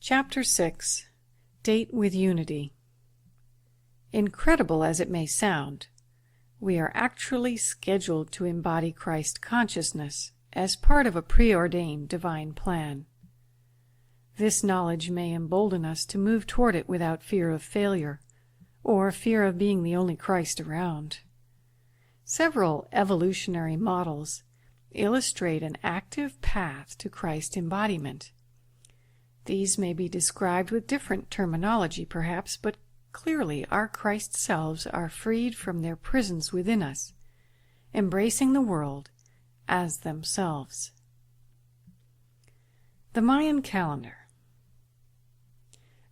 Chapter 6. Date with Unity. Incredible as it may sound, we are actually scheduled to embody Christ consciousness as part of a preordained divine plan. This knowledge may embolden us to move toward it without fear of failure, or fear of being the only Christ around. Several evolutionary models illustrate an active path to Christ embodiment. These may be described with different terminology, perhaps, but clearly our Christ selves are freed from their prisons within us, embracing the world as themselves. The Mayan calendar.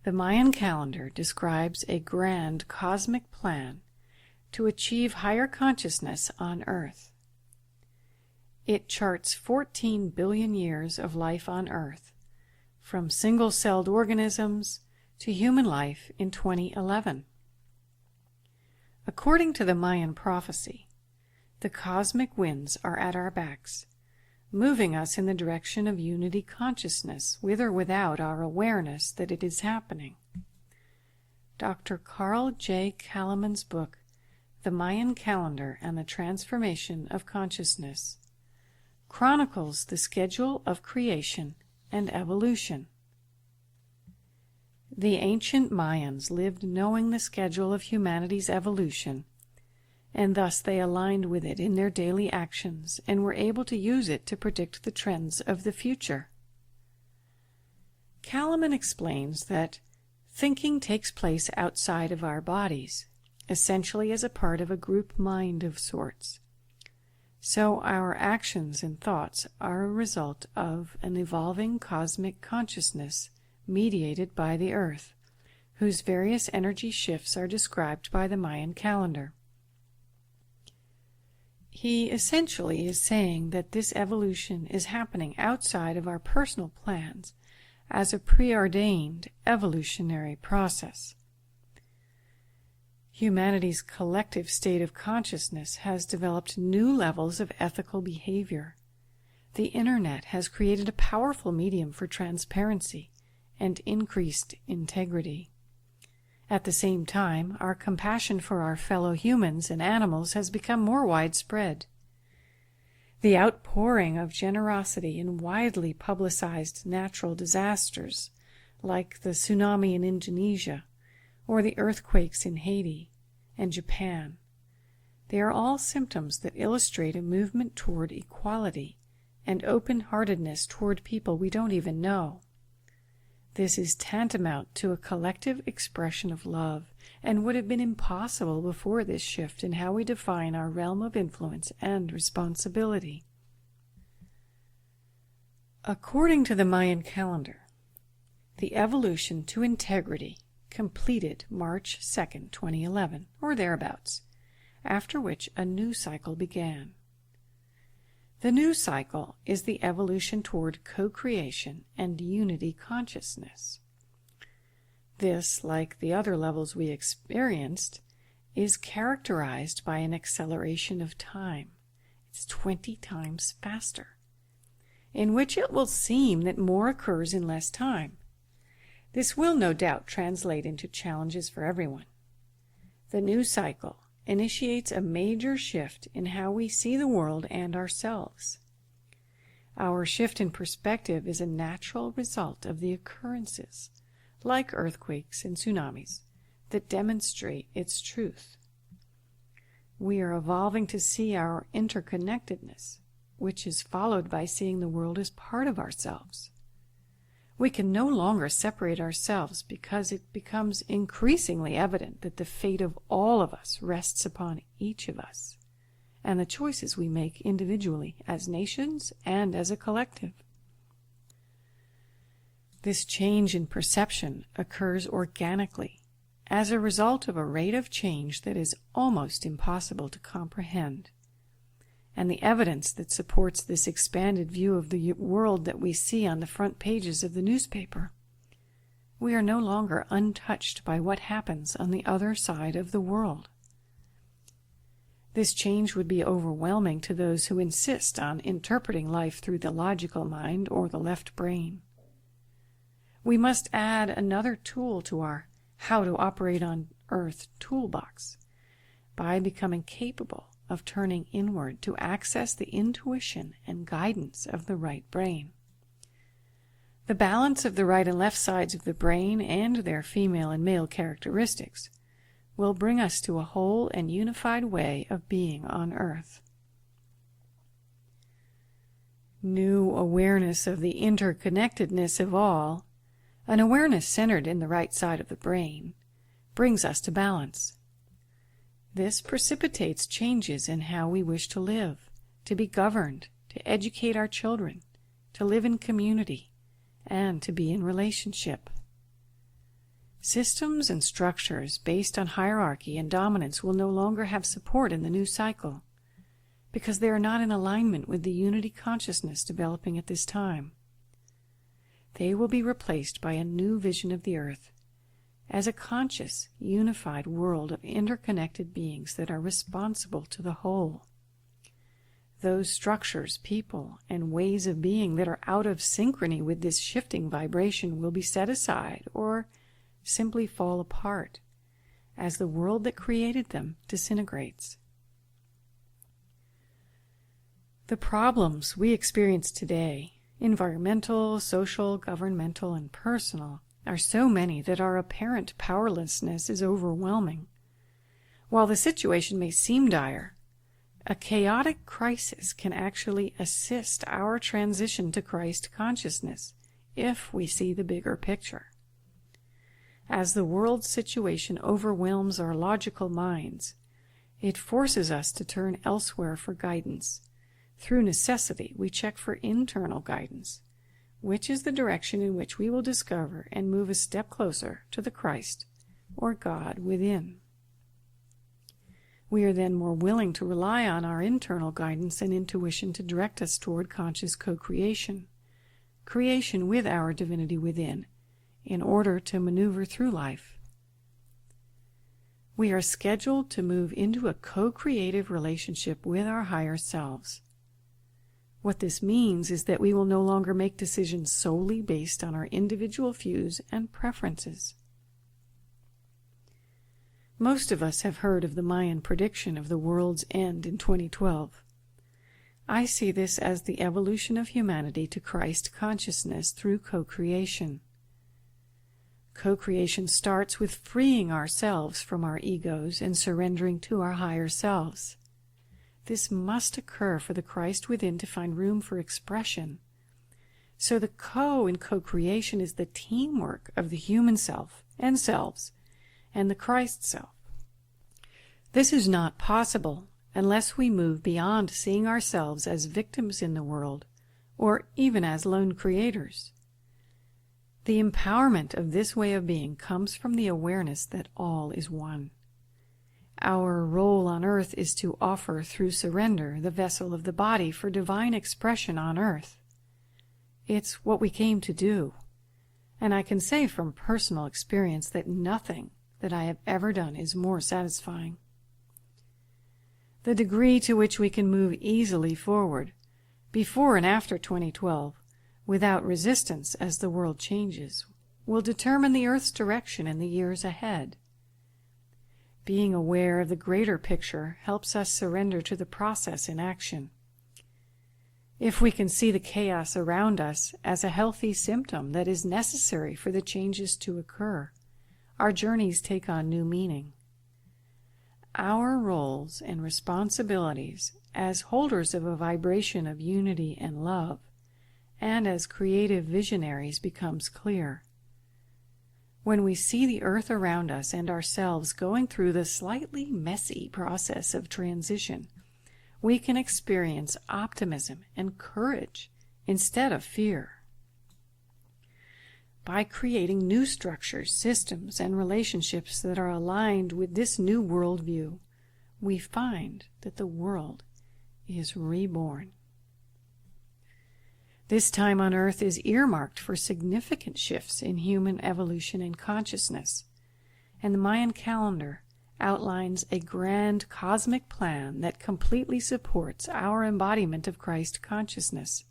The Mayan calendar describes a grand cosmic plan to achieve higher consciousness on Earth. It charts 14 billion years of life on Earth, from single-celled organisms to human life in 2011. According to the Mayan prophecy, the cosmic winds are at our backs, moving us in the direction of unity consciousness, with or without our awareness that it is happening. Dr. Carl J. Kalaman's book, The Mayan Calendar and the Transformation of Consciousness, chronicles the schedule of creation and evolution. The ancient Mayans lived knowing the schedule of humanity's evolution, and thus they aligned with it in their daily actions and were able to use it to predict the trends of the future. Kalaman explains that thinking takes place outside of our bodies, essentially as a part of a group mind of sorts. So our actions and thoughts are a result of an evolving cosmic consciousness mediated by the Earth, whose various energy shifts are described by the Mayan calendar. He essentially is saying that this evolution is happening outside of our personal plans as a preordained evolutionary process. Humanity's collective state of consciousness has developed new levels of ethical behavior. The Internet has created a powerful medium for transparency and increased integrity. At the same time, our compassion for our fellow humans and animals has become more widespread. The outpouring of generosity in widely publicized natural disasters, like the tsunami in Indonesia, or the earthquakes in Haiti and Japan. They are all symptoms that illustrate a movement toward equality and open-heartedness toward people we don't even know. This is tantamount to a collective expression of love and would have been impossible before this shift in how we define our realm of influence and responsibility. According to the Mayan calendar, the evolution to integrity completed March 2nd, 2011, or thereabouts, after which a new cycle began. The new cycle is the evolution toward co-creation and unity consciousness. This, like the other levels we experienced, is characterized by an acceleration of time. It's 20 times faster, in which it will seem that more occurs in less time. This will no doubt translate into challenges for everyone. The new cycle initiates a major shift in how we see the world and ourselves. Our shift in perspective is a natural result of the occurrences, like earthquakes and tsunamis, that demonstrate its truth. We are evolving to see our interconnectedness, which is followed by seeing the world as part of ourselves. We can no longer separate ourselves because it becomes increasingly evident that the fate of all of us rests upon each of us, and the choices we make individually, as nations and as a collective. This change in perception occurs organically, as a result of a rate of change that is almost impossible to comprehend. And the evidence that supports this expanded view of the world that we see on the front pages of the newspaper. We are no longer untouched by what happens on the other side of the world. This change would be overwhelming to those who insist on interpreting life through the logical mind or the left brain. We must add another tool to our How to Operate on Earth toolbox by becoming capable of turning inward to access the intuition and guidance of the right brain. The balance of the right and left sides of the brain and their female and male characteristics will bring us to a whole and unified way of being on Earth. New awareness of the interconnectedness of all, an awareness centered in the right side of the brain, brings us to balance. This precipitates changes in how we wish to live, to be governed, to educate our children, to live in community, and to be in relationship. Systems and structures based on hierarchy and dominance will no longer have support in the new cycle, because they are not in alignment with the unity consciousness developing at this time. They will be replaced by a new vision of the earth as a conscious, unified world of interconnected beings that are responsible to the whole. Those structures, people, and ways of being that are out of synchrony with this shifting vibration will be set aside or simply fall apart as the world that created them disintegrates. The problems we experience today, environmental, social, governmental, and personal, are so many that our apparent powerlessness is overwhelming. While the situation may seem dire, a chaotic crisis can actually assist our transition to Christ consciousness if we see the bigger picture. As the world's situation overwhelms our logical minds, it forces us to turn elsewhere for guidance. Through necessity, we check for internal guidance, which is the direction in which we will discover and move a step closer to the Christ, or God, within. We are then more willing to rely on our internal guidance and intuition to direct us toward conscious co-creation, creation with our divinity within, in order to maneuver through life. We are scheduled to move into a co-creative relationship with our higher selves. What this means is that we will no longer make decisions solely based on our individual views and preferences. Most of us have heard of the Mayan prediction of the world's end in 2012. I see this as the evolution of humanity to Christ consciousness through co-creation. Co-creation starts with freeing ourselves from our egos and surrendering to our higher selves. This must occur for the Christ within to find room for expression. So the co in co-creation is the teamwork of the human self and selves and the Christ self. This is not possible unless we move beyond seeing ourselves as victims in the world or even as lone creators. The empowerment of this way of being comes from the awareness that all is one. Our role on earth is to offer through surrender the vessel of the body for divine expression on earth. It's what we came to do, and I can say from personal experience that nothing that I have ever done is more satisfying. The degree to which we can move easily forward, before and after 2012, without resistance as the world changes, will determine the Earth's direction in the years ahead. Being aware of the greater picture helps us surrender to the process in action. If we can see the chaos around us as a healthy symptom that is necessary for the changes to occur, our journeys take on new meaning. Our roles and responsibilities as holders of a vibration of unity and love, and as creative visionaries, becomes clear. When we see the earth around us and ourselves going through the slightly messy process of transition, we can experience optimism and courage instead of fear. By creating new structures, systems, and relationships that are aligned with this new worldview, we find that the world is reborn. This time on Earth is earmarked for significant shifts in human evolution and consciousness, and the Mayan calendar outlines a grand cosmic plan that completely supports our embodiment of Christ consciousness.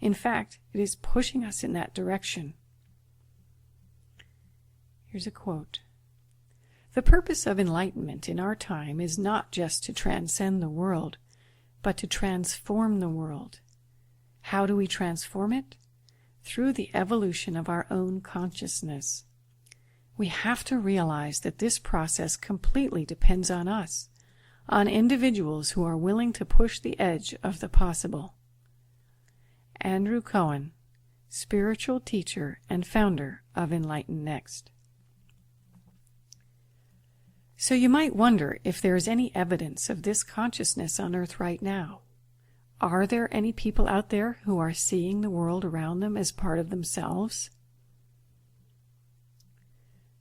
In fact, it is pushing us in that direction. Here's a quote. "The purpose of enlightenment in our time is not just to transcend the world, but to transform the world. How do we transform it? Through the evolution of our own consciousness. We have to realize that this process completely depends on us, on individuals who are willing to push the edge of the possible." Andrew Cohen, spiritual teacher and founder of Enlighten Next. So you might wonder if there is any evidence of this consciousness on Earth right now. Are there any people out there who are seeing the world around them as part of themselves?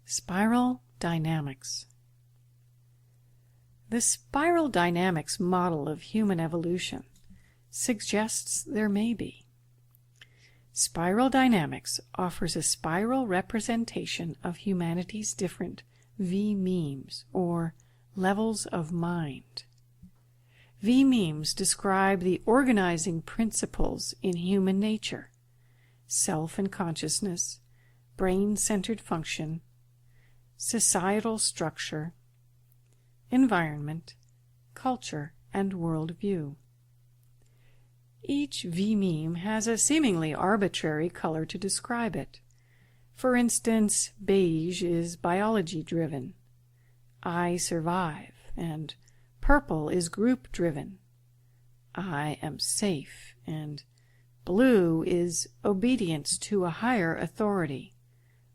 Spiral dynamics. The spiral dynamics model of human evolution suggests there may be. Spiral dynamics offers a spiral representation of humanity's different V-memes, or levels of mind. V-memes describe the organizing principles in human nature: self and consciousness, brain-centered function, societal structure, environment, culture, and worldview. Each V-meme has a seemingly arbitrary color to describe it. For instance, beige is biology-driven, I survive, and purple is group-driven, I am safe, and blue is obedience to a higher authority,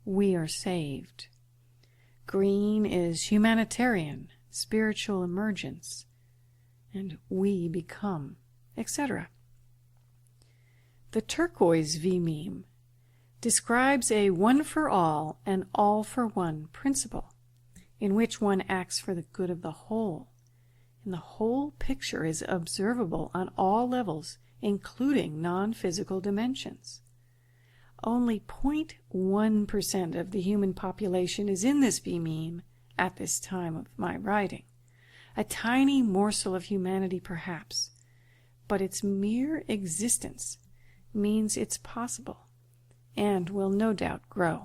we are saved. Green is humanitarian, spiritual emergence, and we become, etc. The turquoise V-meme describes a one-for-all and all-for-one principle, in which one acts for the good of the whole, and the whole picture is observable on all levels, including non-physical dimensions. Only 0.1% of the human population is in this V-meme at this time of my writing. A tiny morsel of humanity perhaps, but its mere existence means it's possible, and will no doubt grow.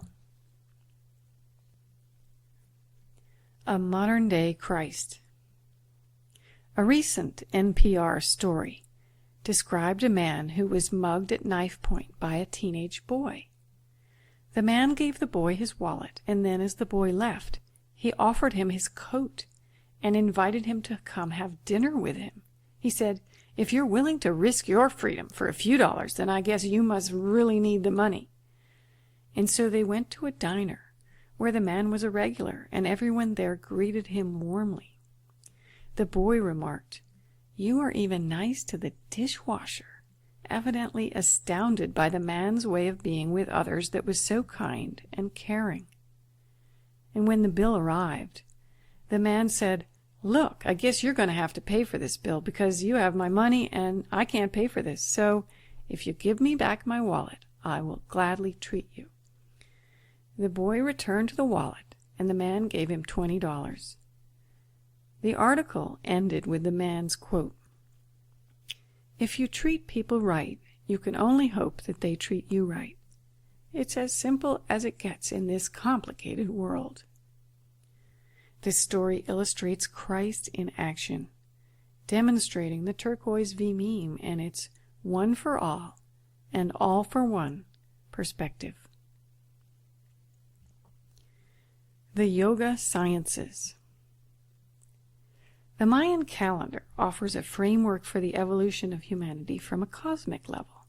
A modern-day Christ. A recent NPR story described a man who was mugged at knife point by a teenage boy. The man gave the boy his wallet, and then as the boy left, he offered him his coat and invited him to come have dinner with him. He said, "If you're willing to risk your freedom for a few dollars, then I guess you must really need the money." And so they went to a diner where the man was a regular, and everyone there greeted him warmly. The boy remarked, "You are even nice to the dishwasher," evidently astounded by the man's way of being with others that was so kind and caring. And when the bill arrived, the man said, "Look, I guess you're going to have to pay for this bill because you have my money and I can't pay for this. So if you give me back my wallet, I will gladly treat you." The boy returned the wallet, and the man gave him $20. The article ended with the man's quote, "If you treat people right, you can only hope that they treat you right. It's as simple as it gets in this complicated world." This story illustrates Christ in action, demonstrating the turquoise V-meme and its one-for-all and all-for-one perspective. The Yoga Sciences. The Mayan calendar offers a framework for the evolution of humanity from a cosmic level.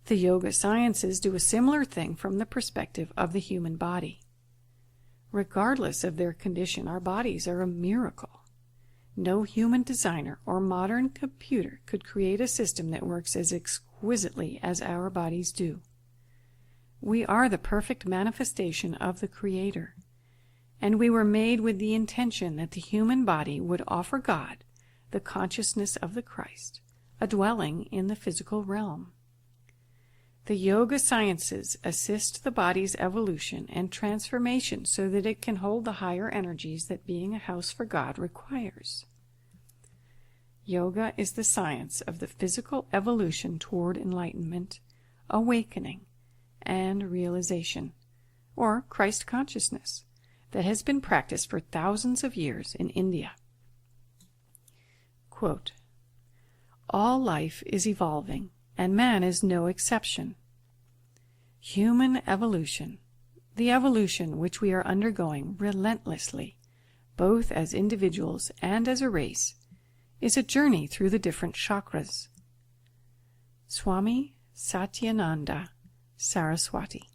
The Yoga Sciences do a similar thing from the perspective of the human body. Regardless of their condition, our bodies are a miracle. No human designer or modern computer could create a system that works as exquisitely as our bodies do. We are the perfect manifestation of the Creator, and we were made with the intention that the human body would offer God the consciousness of the Christ, a dwelling in the physical realm. The Yoga Sciences assist the body's evolution and transformation so that it can hold the higher energies that being a house for God requires. Yoga is the science of the physical evolution toward enlightenment, awakening, and realization, or Christ consciousness, that has been practiced for thousands of years in India. Quote, "All life is evolving, and man is no exception. Human evolution, the evolution which we are undergoing relentlessly, both as individuals and as a race, is a journey through the different chakras." Swami Satyananda Saraswati.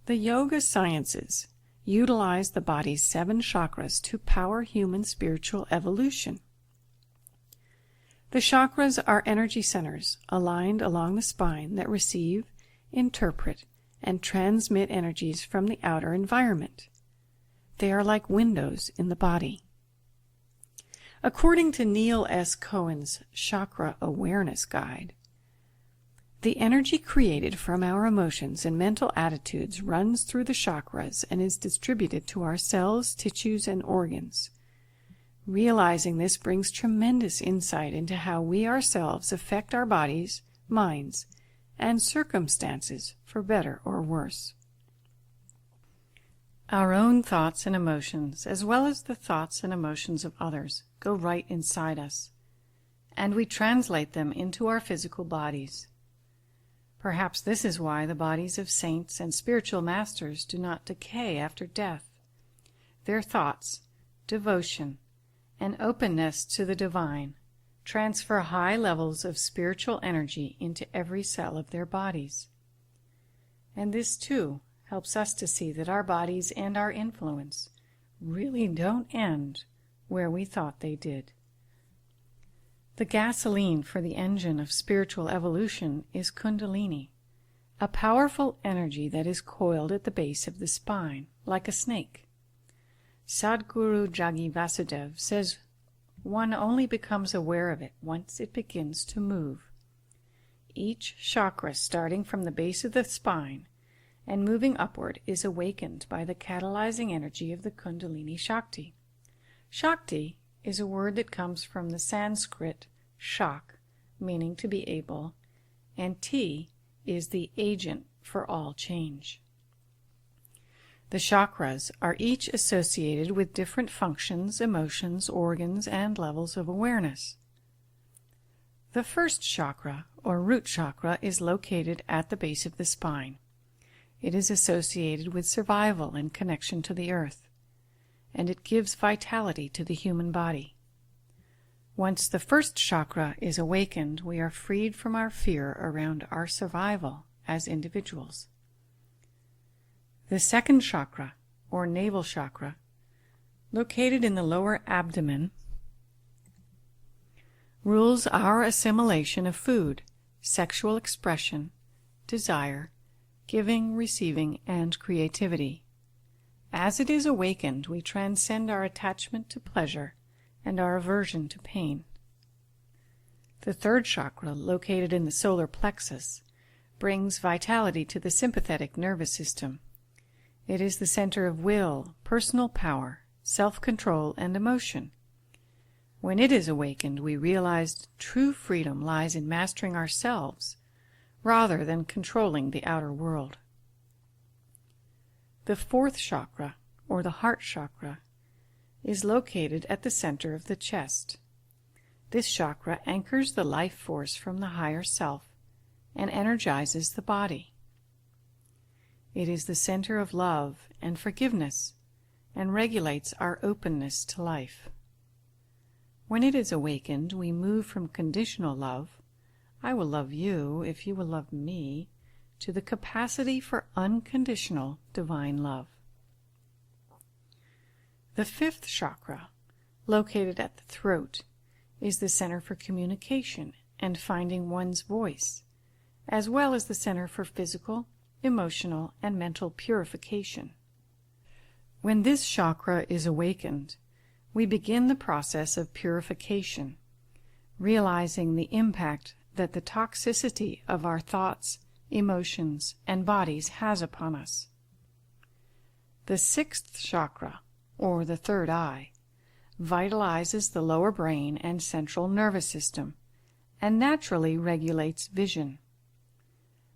The yoga sciences utilize the body's 7 chakras to power human spiritual evolution. The chakras are energy centers aligned along the spine that receive, interpret, and transmit energies from the outer environment. They are like windows in the body. According to Neil S. Cohen's Chakra Awareness Guide, the energy created from our emotions and mental attitudes runs through the chakras and is distributed to our cells, tissues, and organs. Realizing this brings tremendous insight into how we ourselves affect our bodies, minds, and circumstances for better or worse. Our own thoughts and emotions, as well as the thoughts and emotions of others, go right inside us, and we translate them into our physical bodies. Perhaps this is why the bodies of saints and spiritual masters do not decay after death. Their thoughts, devotion, and openness to the divine transfer high levels of spiritual energy into every cell of their bodies. And this, too, helps us to see that our bodies and our influence really don't end where we thought they did. The gasoline for the engine of spiritual evolution is Kundalini, a powerful energy that is coiled at the base of the spine, like a snake. Sadhguru Jagi Vasudev says one only becomes aware of it once it begins to move. Each chakra starting from the base of the spine and moving upward is awakened by the catalyzing energy of the Kundalini Shakti. Shakti is a word that comes from the Sanskrit shak, meaning to be able, and T is the agent for all change. The chakras are each associated with different functions, emotions, organs, and levels of awareness. The first chakra, or root chakra, is located at the base of the spine. It is associated with survival and connection to the earth, and it gives vitality to the human body. Once the first chakra is awakened, we are freed from our fear around our survival as individuals. The second chakra, or navel chakra, located in the lower abdomen, rules our assimilation of food, sexual expression, desire, giving, receiving, and creativity. As it is awakened, we transcend our attachment to pleasure and our aversion to pain. The third chakra, located in the solar plexus, brings vitality to the sympathetic nervous system. It is the center of will, personal power, self-control, and emotion. When it is awakened, we realize true freedom lies in mastering ourselves rather than controlling the outer world. The fourth chakra, or the heart chakra, is located at the center of the chest. This chakra anchors the life force from the higher self and energizes the body. It is the center of love and forgiveness and regulates our openness to life. When it is awakened, we move from conditional love, I will love you if you will love me, to the capacity for unconditional divine love. The fifth chakra, located at the throat, is the center for communication and finding one's voice, as well as the center for physical, emotional, and mental purification. When this chakra is awakened, we begin the process of purification, realizing the impact that the toxicity of our thoughts, emotions, and bodies has upon us. The sixth chakra, or the third eye, vitalizes the lower brain and central nervous system, and naturally regulates vision.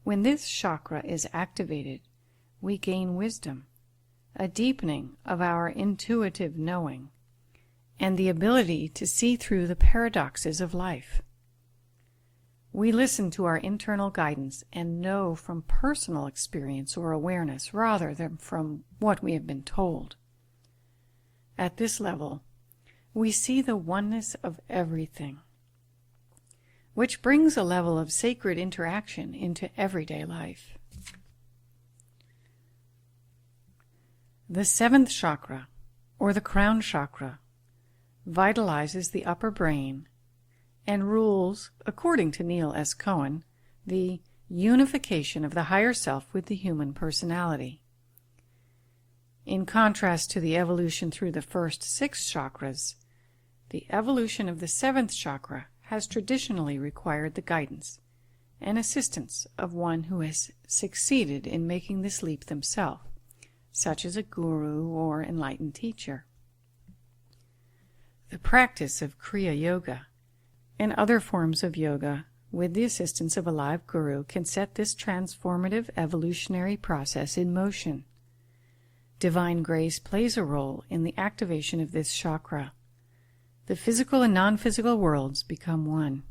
When this chakra is activated, we gain wisdom, a deepening of our intuitive knowing, and the ability to see through the paradoxes of life. We listen to our internal guidance and know from personal experience or awareness rather than from what we have been told. At this level, we see the oneness of everything, which brings a level of sacred interaction into everyday life. The seventh chakra, or the crown chakra, vitalizes the upper brain and rules, according to Neil S. Cohen, the unification of the higher self with the human personality. In contrast to the evolution through the first 6 chakras, the evolution of the 7th chakra has traditionally required the guidance and assistance of one who has succeeded in making this leap themselves, such as a guru or enlightened teacher. The practice of Kriya Yoga and other forms of yoga with the assistance of a live guru can set this transformative evolutionary process in motion. Divine grace plays a role in the activation of this chakra. The physical and non-physical worlds become one.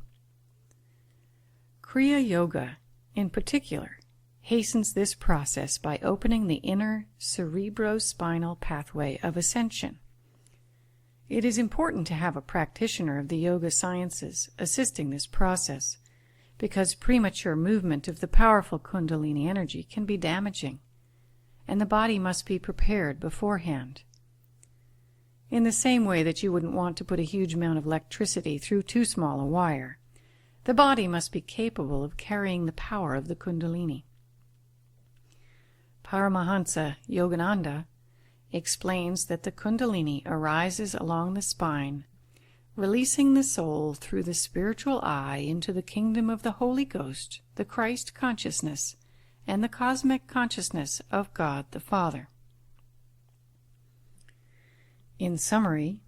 Kriya Yoga, in particular, hastens this process by opening the inner cerebrospinal pathway of ascension. It is important to have a practitioner of the yoga sciences assisting this process, because premature movement of the powerful Kundalini energy can be damaging, and the body must be prepared beforehand. In the same way that you wouldn't want to put a huge amount of electricity through too small a wire, the body must be capable of carrying the power of the Kundalini. Paramahansa Yogananda explains that the Kundalini arises along the spine, releasing the soul through the spiritual eye into the kingdom of the Holy Ghost, the Christ consciousness, and the cosmic consciousness of God the Father. In summary,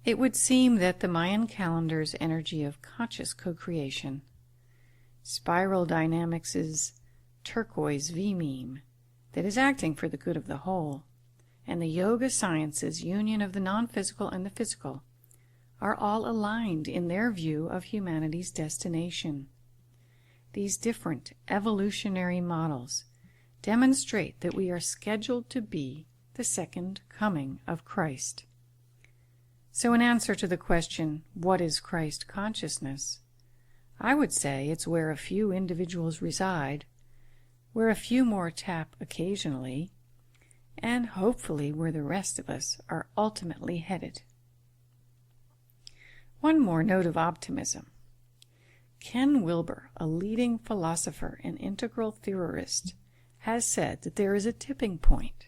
it would seem that the Mayan calendar's energy of conscious co-creation, spiral dynamics' turquoise V-meme that is acting for the good of the whole, and the yoga science's union of the non-physical and the physical are all aligned in their view of humanity's destination. These different evolutionary models demonstrate that we are scheduled to be the second coming of Christ. So in answer to the question, what is Christ consciousness? I would say it's where a few individuals reside, where a few more tap occasionally, and hopefully where the rest of us are ultimately headed. One more note of optimism. Ken Wilber, a leading philosopher and integral theorist, has said that there is a tipping point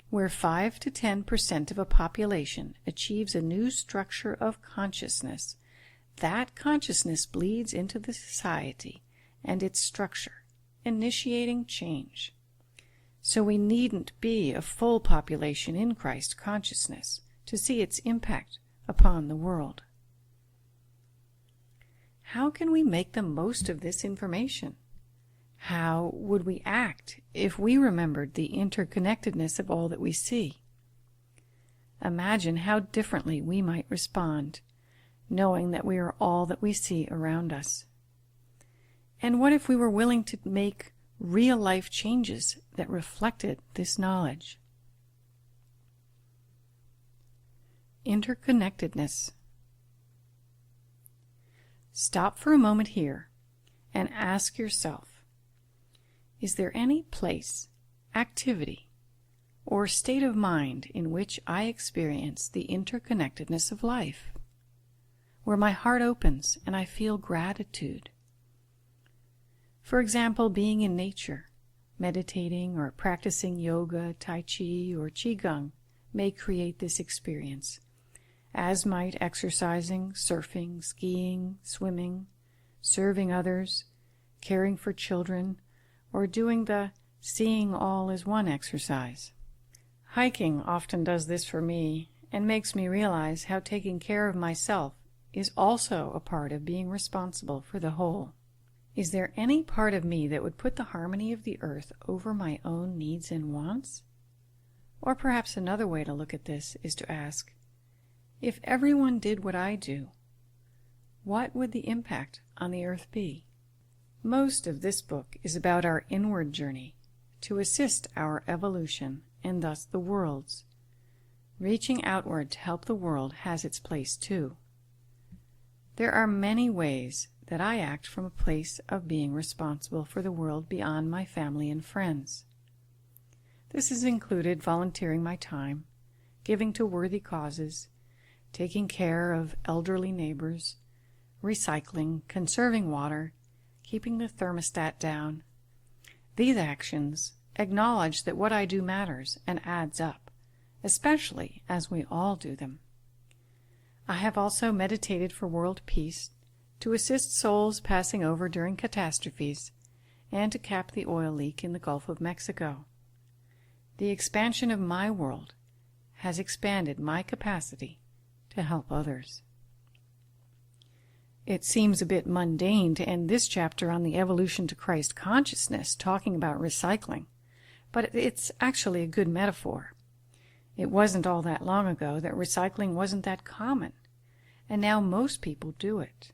where 5 to 10% of a population achieves a new structure of consciousness. That consciousness bleeds into the society and its structure, initiating change. So we needn't be a full population in Christ consciousness to see its impact upon the world. How can we make the most of this information? How would we act if we remembered the interconnectedness of all that we see? Imagine how differently we might respond, knowing that we are all that we see around us. And what if we were willing to make real-life changes that reflected this knowledge? Interconnectedness. Stop for a moment here and ask yourself, is there any place, activity, or state of mind in which I experience the interconnectedness of life, where my heart opens and I feel gratitude? For example, being in nature, meditating or practicing yoga, tai chi, or qigong may create this experience, as might exercising, surfing, skiing, swimming, serving others, caring for children, or doing the seeing all as one exercise. Hiking often does this for me and makes me realize how taking care of myself is also a part of being responsible for the whole. Is there any part of me that would put the harmony of the earth over my own needs and wants? Or perhaps another way to look at this is to ask, if everyone did what I do, what would the impact on the earth be? Most of this book is about our inward journey to assist our evolution and thus the world's. Reaching outward to help the world has its place too. There are many ways that I act from a place of being responsible for the world beyond my family and friends. This has included volunteering my time, giving to worthy causes, taking care of elderly neighbors, recycling, conserving water, keeping the thermostat down. These actions acknowledge that what I do matters and adds up, especially as we all do them. I have also meditated for world peace, to assist souls passing over during catastrophes, and to cap the oil leak in the Gulf of Mexico. The expansion of my world has expanded my capacity to help others. It seems a bit mundane to end this chapter on the evolution to Christ consciousness talking about recycling, but it's actually a good metaphor. It wasn't all that long ago that recycling wasn't that common, and now most people do it.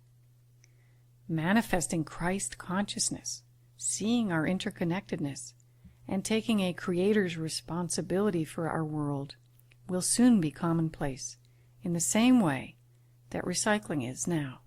Manifesting Christ consciousness, seeing our interconnectedness, and taking a Creator's responsibility for our world will soon be commonplace in the same way that recycling is now.